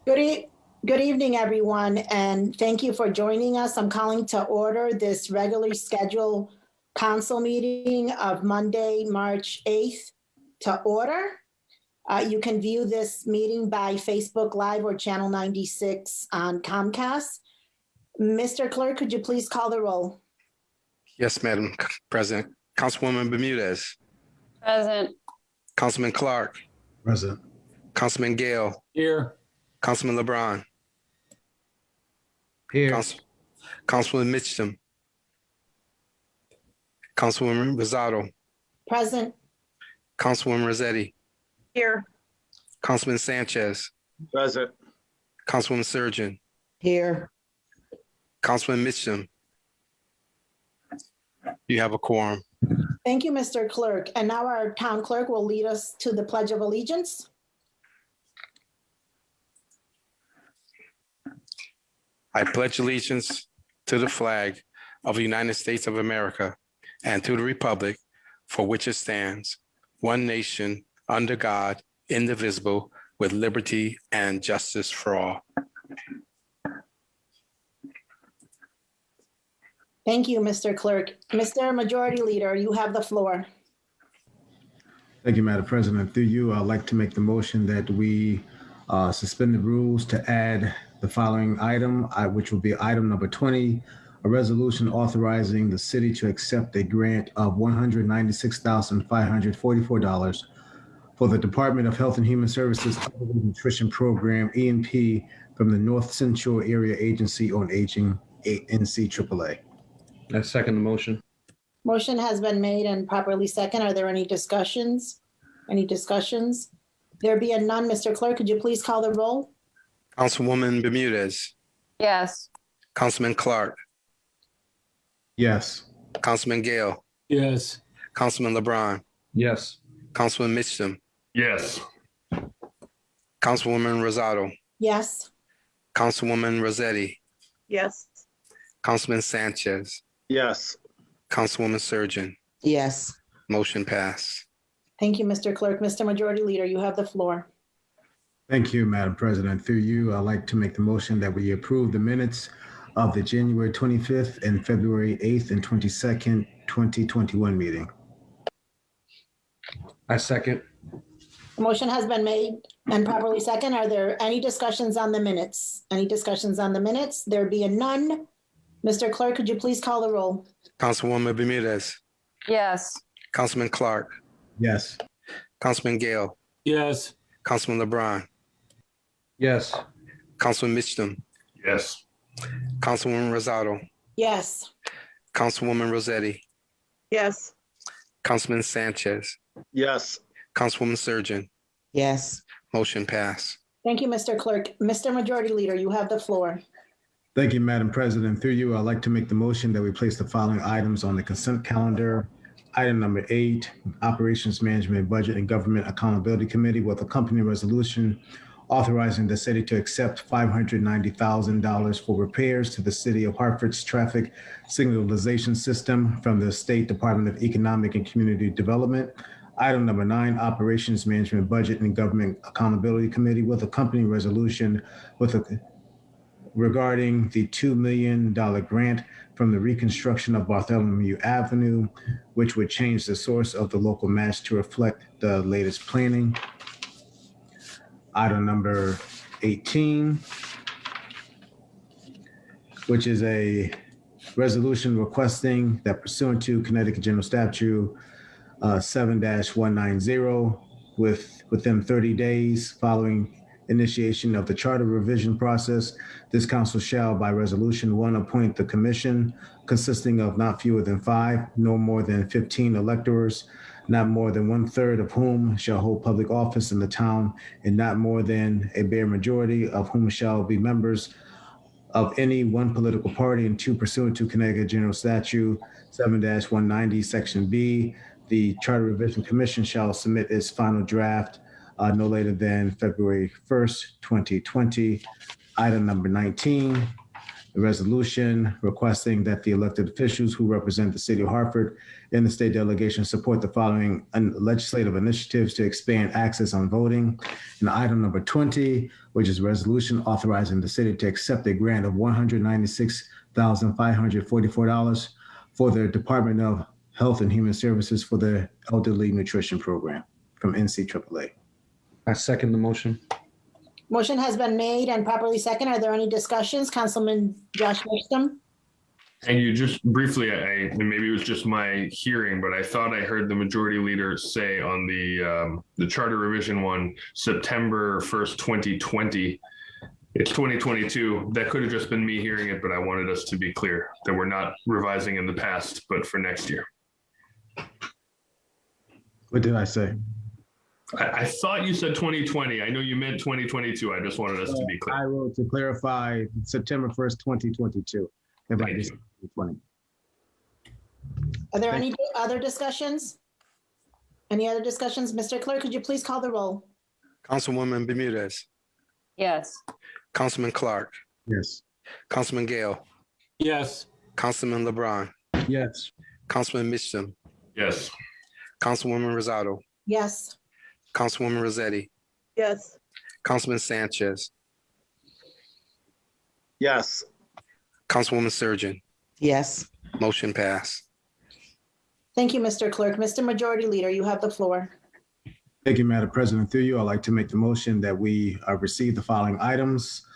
Good, good evening, everyone, and thank you for joining us. I'm calling to order this regularly scheduled council meeting of Monday, March 8th to order. You can view this meeting by Facebook Live or Channel 96 on Comcast. Mr. Clerk, could you please call the roll? Yes, Madam President. Councilwoman Bermudez. Present. Councilman Clark. Present. Councilman Gale. Here. Councilman LeBron. Here. Councilman Mitchum. Councilwoman Rosado. Present. Councilwoman Rossetti. Here. Councilman Sanchez. Present. Councilwoman Surgeon. Here. Councilman Mitchum. You have a quorum. Thank you, Mr. Clerk. And now our town clerk will lead us to the Pledge of Allegiance. I pledge allegiance to the flag of the United States of America and to the republic for which it stands, one nation, under God, indivisible, with liberty and justice for all. Thank you, Mr. Clerk. Mr. Majority Leader, you have the floor. Thank you, Madam President. Through you, I'd like to make the motion that we suspend the rules to add the following item, which will be item number 20, a resolution authorizing the city to accept a grant of $196,544 for the Department of Health and Human Services Nutrition Program, E&P, from the North Central Area Agency on Aging, NCAA. I second the motion. Motion has been made and properly second. Are there any discussions? Any discussions? There being none, Mr. Clerk, could you please call the roll? Councilwoman Bermudez. Yes. Councilman Clark. Yes. Councilman Gale. Yes. Councilman LeBron. Yes. Councilman Mitchum. Yes. Councilwoman Rosado. Yes. Councilwoman Rossetti. Yes. Councilman Sanchez. Yes. Councilwoman Surgeon. Yes. Motion passed. Thank you, Mr. Clerk. Mr. Majority Leader, you have the floor. Thank you, Madam President. Through you, I'd like to make the motion that we approve the minutes of the January 25th and February 8th and 22nd, 2021 meeting. I second. The motion has been made and properly second. Are there any discussions on the minutes? Any discussions on the minutes? There being none, Mr. Clerk, could you please call the roll? Councilwoman Bermudez. Yes. Councilman Clark. Yes. Councilman Gale. Yes. Councilman LeBron. Yes. Councilman Mitchum. Yes. Councilwoman Rosado. Yes. Councilwoman Rossetti. Yes. Councilman Sanchez. Yes. Councilwoman Surgeon. Yes. Motion passed. Thank you, Mr. Clerk. Mr. Majority Leader, you have the floor. Thank you, Madam President. Through you, I'd like to make the motion that we place the following items on the consent calendar. Item number 8, Operations Management, Budget, and Government Accountability Committee with accompanying resolution authorizing the city to accept $590,000 for repairs to the city of Hartford's traffic signalization system from the State Department of Economic and Community Development. Item number 9, Operations Management, Budget, and Government Accountability Committee with accompanying resolution regarding the $2 million grant from the reconstruction of Bartholomew Avenue, which would change the source of the local match to reflect the latest planning. Item number 18, which is a resolution requesting that pursuant to Connecticut General Statute 7-190, within 30 days following initiation of the charter revision process, this council shall by resolution 1 appoint the commission consisting of not fewer than 5, no more than 15 electors, not more than 1/3 of whom shall hold public office in the town, and not more than a bare majority of whom shall be members of any one political party, and 2, pursuant to Connecticut General Statute 7-190, Section B, the Charter Revision Commission shall submit its final draft no later than February 1st, 2020. Item number 19, A resolution requesting that the elected officials who represent the city of Hartford in the state delegation support the following legislative initiatives to expand access on voting. And item number 20, which is a resolution authorizing the city to accept a grant of $196,544 for the Department of Health and Human Services for the Elderly Nutrition Program from NCAA. I second the motion. Motion has been made and properly second. Are there any discussions? Councilman Josh Newsom? Thank you. Just briefly, and maybe it was just my hearing, but I thought I heard the majority leader say on the charter revision one, September 1st, 2020. It's 2022. That could have just been me hearing it, but I wanted us to be clear that we're not revising in the past, but for next year. What did I say? I thought you said 2020. I know you meant 2022. I just wanted us to be clear. I wrote to clarify September 1st, 2022. If I just 2020. Are there any other discussions? Any other discussions? Mr. Clerk, could you please call the roll? Councilwoman Bermudez, Yes. Councilman Clark, Yes. Councilman Gale, Yes. Councilman LeBron, Yes. Councilman Mitchum, Yes. Councilwoman Rosado, Yes. Councilwoman Rossetti, Yes. Councilman Sanchez, Yes. Councilwoman Surgeon. Yes. Motion passed. Thank you, Mr. Clerk. Mr. Majority Leader, you have the floor. Thank you, Madam President. Through you, I'd like to make the motion that we receive the following items.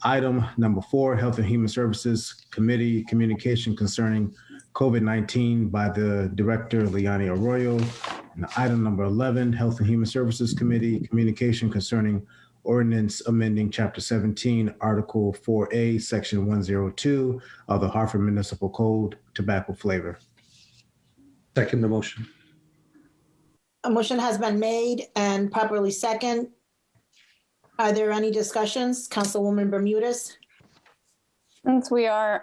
Item number 4, Health and Human Services Committee communication concerning COVID-19 by the Director, Leonie Arroyo. And item number 11, Health and Human Services Committee communication concerning ordinance amending Chapter 17, Article 4A, Section 102 of the Hartford Municipal Code, tobacco flavor. Second the motion. A motion has been made and properly second. Are there any discussions? Councilwoman Bermudez? Since we are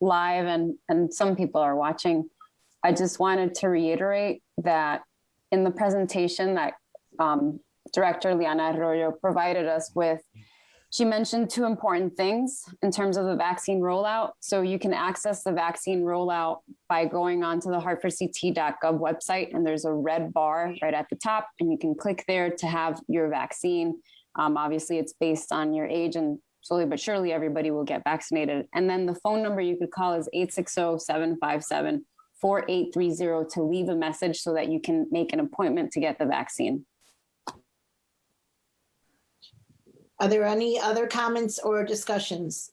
live and some people are watching, I just wanted to reiterate that in the presentation that Director Liana Arroyo provided us with, she mentioned 2 important things in terms of the vaccine rollout. So you can access the vaccine rollout by going onto the hartfordct.gov website, and there's a red bar right at the top, and you can click there to have your vaccine. Obviously, it's based on your age, and slowly but surely everybody will get vaccinated. And then the phone number you could call is 860-757-4830 to leave a message so that you can make an appointment to get the vaccine. Are there any other comments or discussions?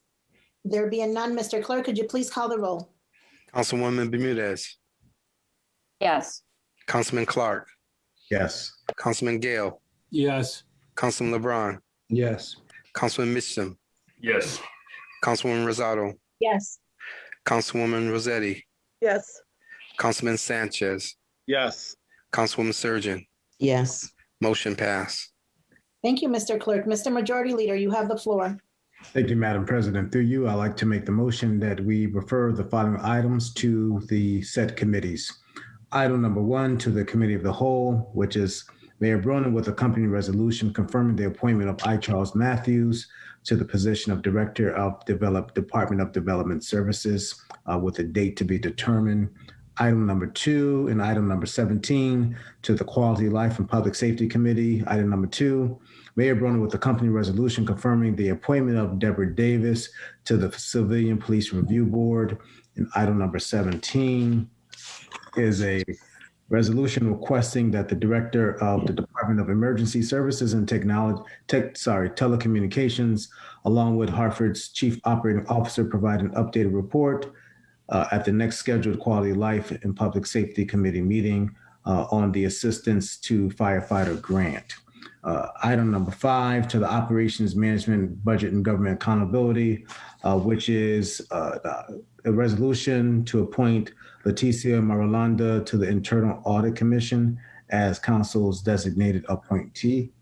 There being none, Mr. Clerk, could you please call the roll? Councilwoman Bermudez, Yes. Councilman Clark, Yes. Councilman Gale, Yes. Councilman LeBron, Yes. Councilman Mitchum, Yes. Councilwoman Rosado, Yes. Councilwoman Rossetti, Yes. Councilman Sanchez, Yes. Councilwoman Surgeon. Yes. Motion passed. Thank you, Mr. Clerk. Mr. Majority Leader, you have the floor. Thank you, Madam President. Through you, I'd like to make the motion that we refer the following items to the set committees. Item number 1 to the Committee of the Whole, which is Mayor Bronin with accompanying resolution confirming the appointment of I. Charles Matthews to the position of Director of Department of Development Services with a date to be determined. Item number 2 and item number 17 to the Quality Life and Public Safety Committee. Item number 2, Mayor Bronin with accompanying resolution confirming the appointment of Deborah Davis to the Civilian Police Review Board. And item number 17 is a resolution requesting that the Director of the Department of Emergency Services and Telecommunications, along with Hartford's Chief Operating Officer, provide an updated report at the next scheduled Quality Life and Public Safety Committee meeting on the Assistance to Firefighter Grant. Item number 5 to the Operations Management, Budget and Government Accountability, which is a resolution to appoint Leticia Marulanda to the Internal Audit Commission as Council's designated appointee.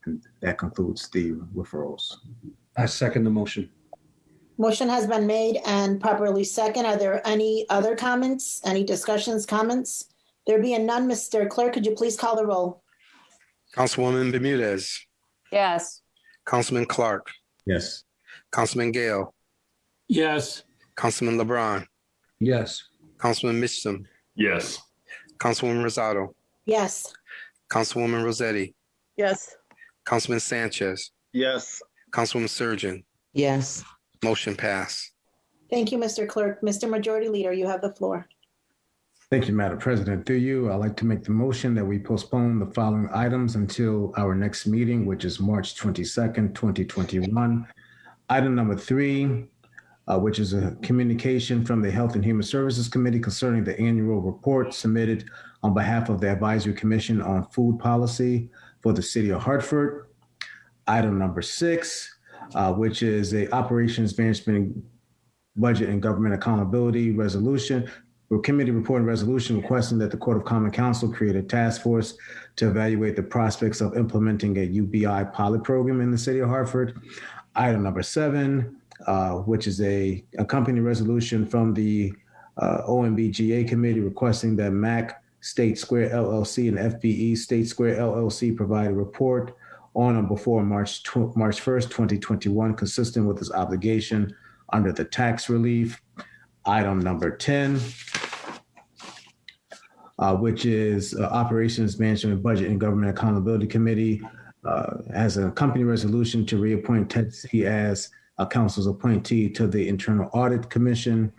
And that concludes the referrals. I second the motion. Motion has been made and properly second. Are there any other comments, any discussions, comments? There being none, Mr. Clerk, could you please call the roll? Councilwoman Bermudez, Yes. Councilman Clark, Yes. Councilman Gale, Yes. Councilman LeBron, Yes. Councilman Mitchum, Yes. Councilwoman Rosado, Yes. Councilwoman Rossetti, Yes. Councilman Sanchez, Yes. Councilwoman Surgeon. Yes. Motion passed. Thank you, Mr. Clerk. Mr. Majority Leader, you have the floor. Thank you, Madam President. Through you, I'd like to make the motion that we postpone the following items until our next meeting, which is March 22nd, 2021. Item number 3, which is a communication from the Health and Human Services Committee concerning the annual report submitted on behalf of the Advisory Commission on Food Policy for the City of Hartford. Item number 6, which is a Operations Management, Budget, and Government Accountability Resolution, or Committee Report and Resolution requesting that the Court of Common Council create a task force to evaluate the prospects of implementing a UBI pilot program in the City of Hartford. Item number 7, which is a company resolution from the OMBGA Committee requesting that MAC State Square LLC and FBE State Square LLC provide a report on or before March 1st, 2021, consistent with its obligation under the tax relief. Item number 10, which is Operations Management, Budget, and Government Accountability Committee, has a company resolution to reappoint Ted C. as a council's appointee to the Internal Audit Commission.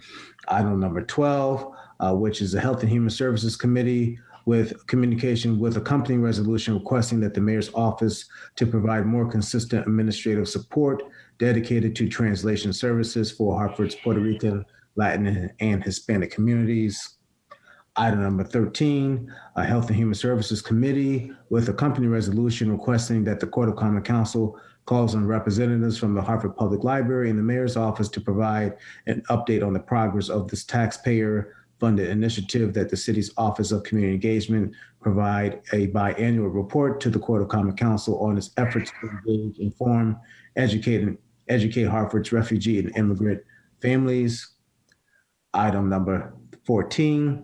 Item number 12, which is the Health and Human Services Committee with communication with a company resolution requesting that the mayor's office to provide more consistent administrative support dedicated to translation services for Hartford's Puerto Rican, Latin, and Hispanic communities. Item number 13, a Health and Human Services Committee with a company resolution requesting that the Court of Common Council calls on representatives from the Hartford Public Library and the mayor's office to provide an update on the progress of this taxpayer-funded initiative, that the city's Office of Community Engagement provide a biannual report to the Court of Common Council on its efforts to engage, inform, educate Hartford's refugee and immigrant families. Item number 14,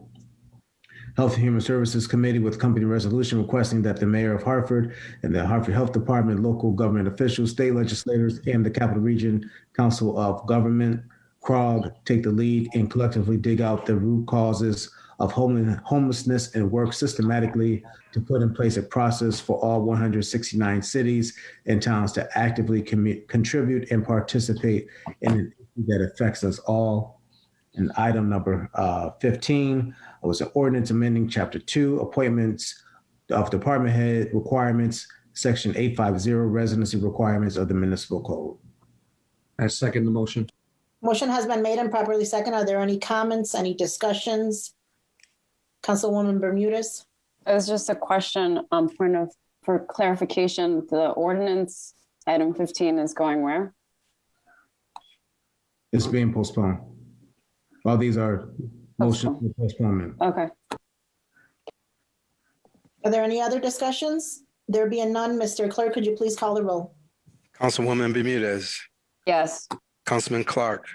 Health and Human Services Committee with company resolution requesting that the mayor of Hartford and the Hartford Health Department, local government officials, state legislators, and the Capital Region Council of Government, CROG, take the lead and collectively dig out the root causes of homelessness and work systematically to put in place a process for all 169 cities and towns to actively contribute and participate in an issue that affects us all. And item number 15 was an ordinance amending Chapter 2, appointments of department head requirements, Section 850, residency requirements of the municipal code. I second the motion. Motion has been made and properly second. Are there any comments, any discussions? Councilwoman Bermudez? It was just a question, for clarification. The ordinance, item 15, is going where? It's being postponed. All these are motions for postponement. Okay. Are there any other discussions? There being none, Mr. Clerk, could you please call the roll? Councilwoman Bermudez, Yes. Councilman Clark,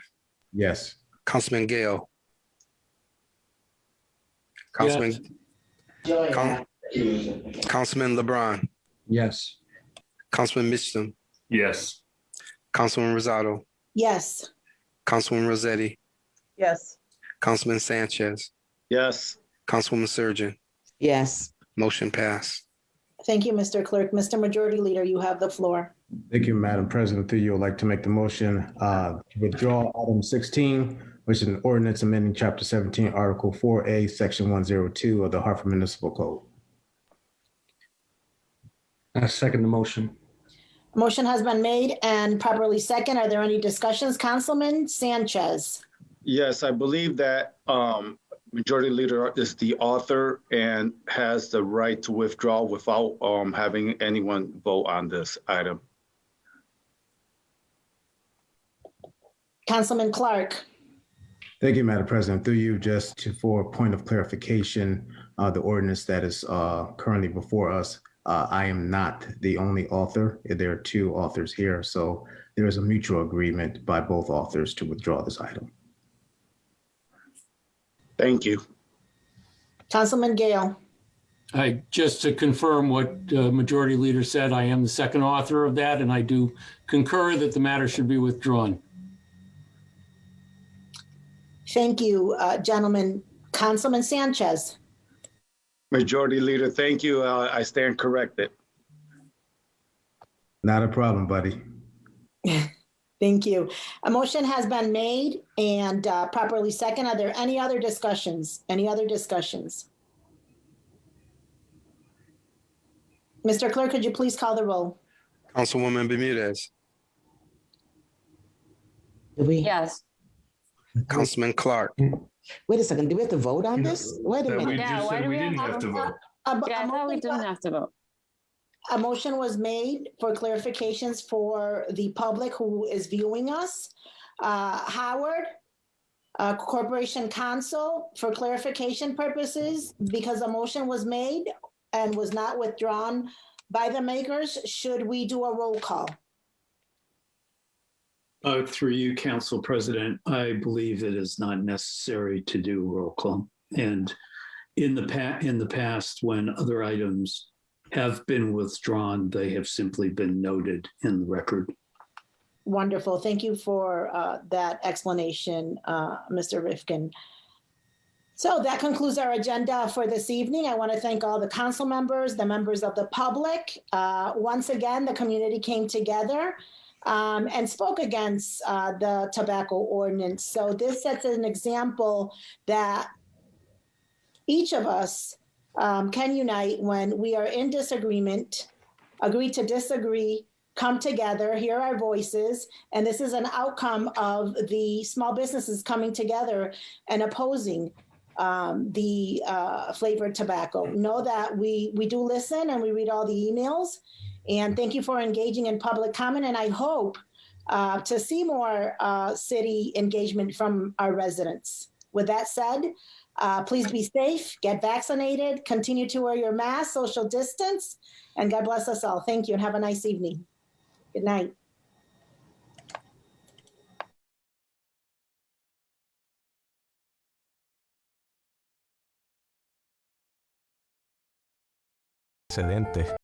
Yes. Councilman Gale, Councilman LeBron, Yes. Councilman Mitchum, Yes. Councilwoman Rosado, Yes. Councilwoman Rossetti, Yes. Councilman Sanchez, Yes. Councilwoman Surgeon. Yes. Motion passed. Thank you, Mr. Clerk. Mr. Majority Leader, you have the floor. Thank you, Madam President. Through you, I'd like to make the motion to withdraw item 16, which is an ordinance amending Chapter 17, Article 4A, Section 102 of the Hartford Municipal Code. I second the motion. Motion has been made and properly second. Are there any discussions? Councilman Sanchez? Yes, I believe that Majority Leader is the author and has the right to withdraw without having anyone vote on this item. Councilman Clark? Thank you, Madam President. Through you, for a point of clarification, the ordinance that is currently before us, I am not the only author. There are two authors here, so there is a mutual agreement by both authors to withdraw this item. Thank you. Councilman Gale? Just to confirm what Majority Leader said, I am the second author of that, and I do concur that the matter should be withdrawn. Thank you, gentlemen. Councilman Sanchez. Majority Leader, thank you. I stand corrected. Not a problem, buddy. Thank you. A motion has been made and properly second. Are there any other discussions? Any other discussions? Mr. Clerk, could you please call the roll? Councilwoman Bermudez, Yes. Councilman Clark, Wait a second, do we have to vote on this? Wait a That we minute. Yeah, just why said do we we have didn't to have to vote. Yeah, I thought we didn't have to vote. A motion was made for clarifications for the public who is viewing us. Howard, Corporation Counsel, for clarification purposes, because a motion was made and was not withdrawn by the makers, should we do a roll call? Through you, Council President, I believe it is not necessary to do roll call. And in the past, when other items have been withdrawn, they have simply been noted in the record. Wonderful. Thank you for that explanation, Mr. Rifkin. So that concludes our agenda for this evening. I want to thank all the council members, the members of the public. Once again, the community came together and spoke against the tobacco ordinance. So this sets an example that each of us can unite when we are in disagreement, agree to disagree, come together, hear our voices, and this is an outcome of the small businesses coming together and opposing the flavored tobacco. Know that we do listen and we read all the emails, and thank you for engaging in public comment, and I hope to see more city engagement from our residents. With that said, please be safe, get vaccinated, continue to wear your mask, social distance, and God bless us all. Thank you and have a nice evening. Good night. Excedente.